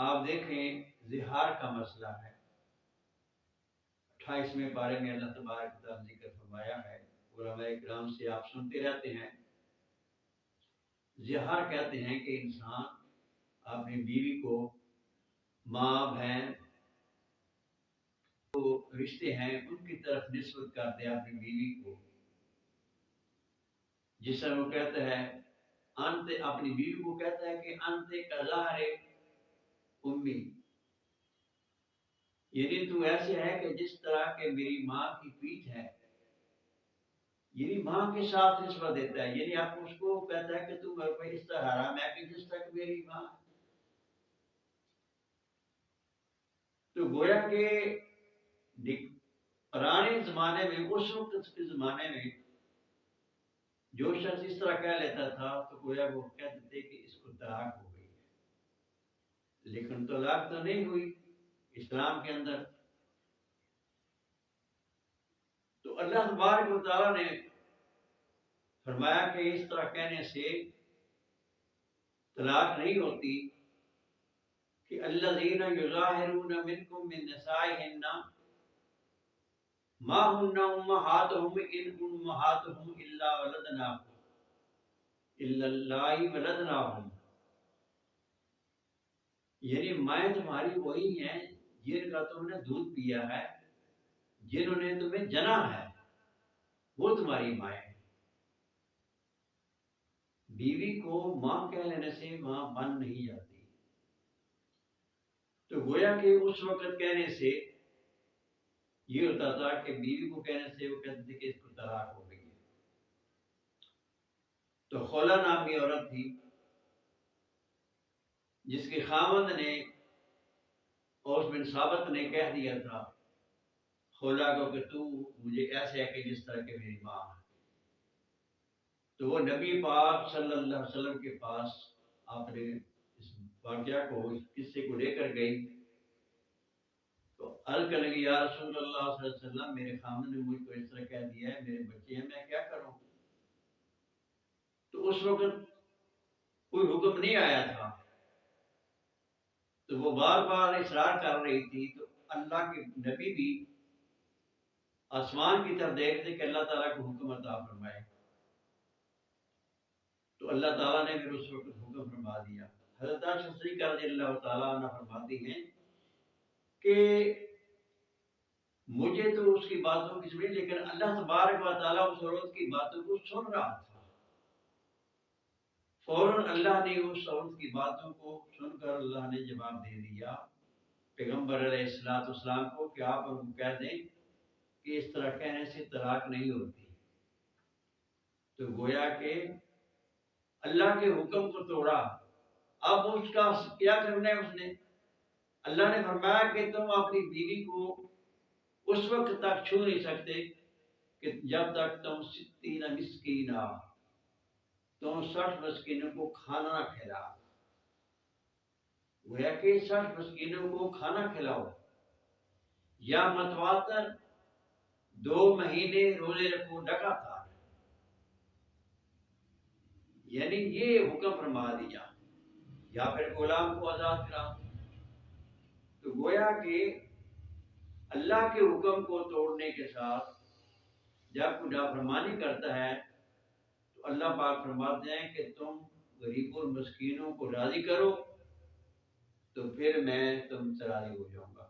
آپ دیکھیں زہار کا مسئلہ ہے، 28ویں پارے میں اللہ تبارک و تعالیٰ ذکر فرمایا ہے، علماء کرام سے آپ سنتے رہتے ہیں۔ زہار کہتے ہیں کہ انسان اپنی بیوی کو، ماں بہن جو رشتے ہیں ان کی طرف نسبت کرتے ہیں اپنی بیوی کو، جس سے وہ کہتا ہے انت، اپنی بیوی کو کہتا ہے کہ انت کا ظاہر امی، یعنی تو ایسے ہے کہ جس طرح کہ میری ماں کی پیٹھ ہے، یعنی ماں کے ساتھ نسبت دیتا ہے، یعنی آپ اس کو کہتا ہے کہ تو میرے پہ اس طرح حرام ہے کہ جس طرح میری ماں۔ تو گویا کہ پرانے زمانے میں، اس وقت کے زمانے میں جو شخص اس طرح کہہ لیتا تھا تو گویا وہ کہتے تھے کہ اس کو طلاق ہو گئی ہے، لیکن طلاق تو نہیں ہوئی اسلام کے اندر۔ تو اللہ تبارک و تعالیٰ نے فرمایا کہ اس طرح کہنے سے طلاق نہیں ہوتی، کہ الذین یظاہرون منکم من نسائہن ما ہن امہاتہم ان امہاتہم الا ولدناہم الا اللہ ولدناہم، یعنی مائیں تمہاری وہی ہیں جن کا تم نے دودھ پیا ہے، جنہوں نے تمہیں جنا ہے، وہ تمہاری مائیں۔ بیوی کو ماں کہہ لینے سے ماں بن نہیں جاتی، تو گویا کہ اس وقت کہنے سے یہ ہوتا تھا کہ بیوی کو کہنے سے وہ کہتے تھے کہ اس کو طلاق ہو گئی ہے۔ تو خولہ نامی عورت تھی جس کے خاوند نے، اوس بن ثابت نے کہہ دیا تھا خولہ کو کہ تو مجھے ایسے ہے کہ جس طرح کہ میری ماں ہے، تو وہ نبی پاک صلی اللہ علیہ وسلم کے پاس آپ نے اس واقعہ کو، اس قصے کو لے کر گئی، تو عرض کرنے لگی یا رسول اللہ صلی اللہ علیہ وسلم، میرے خامن نے مجھ کو اس طرح کہہ دیا ہے، میرے بچے ہیں، میں کیا کروں؟ تو اس وقت کوئی حکم نہیں آیا تھا، تو وہ بار بار اصرار کر رہی تھی، تو اللہ کے نبی بھی آسمان کی طرف دیکھتے کہ اللہ تعالیٰ کو حکم عطا فرمائے، تو اللہ تعالیٰ نے پھر اس وقت حکم فرما دیا۔ حضرت عائشہ صدیقہ رضی اللہ تعالیٰ عنہ فرماتی ہیں کہ مجھے تو اس کی باتوں کی سمجھ، لیکن اللہ تبارک و تعالیٰ اس عورت کی باتوں کو سن رہا تھا، فوراً اللہ نے اس عورت کی باتوں کو سن کر اللہ نے جواب دے دیا پیغمبر علیہ السلام کو کہ آپ ان کو کہہ دیں کہ اس طرح کہنے سے طلاق نہیں ہوتی۔ تو گویا کہ اللہ کے حکم کو توڑا، اب اس کا کیا کرنا ہے؟ اس نے، اللہ نے فرمایا کہ تم اپنی بیوی کو اس وقت تک چھو نہیں سکتے کہ جب تک تم 60 مسکینہ، تم 60 مسکینوں کو کھانا نہ کھلا۔ گویا کہ 60 مسکینوں کو کھانا کھلاؤ، یا متواتر 2 مہینے روزے رکھو لگاتار، یعنی یہ حکم فرما دیا، یا پھر غلام کو آزاد کراؤ۔ تو گویا کہ اللہ کے حکم کو توڑنے کے ساتھ جب کوئی نافرمانی کرتا ہے تو اللہ پاک فرماتے ہیں کہ تم غریب اور مسکینوں کو راضی کرو تو پھر میں تم سے راضی ہو جاؤں گا۔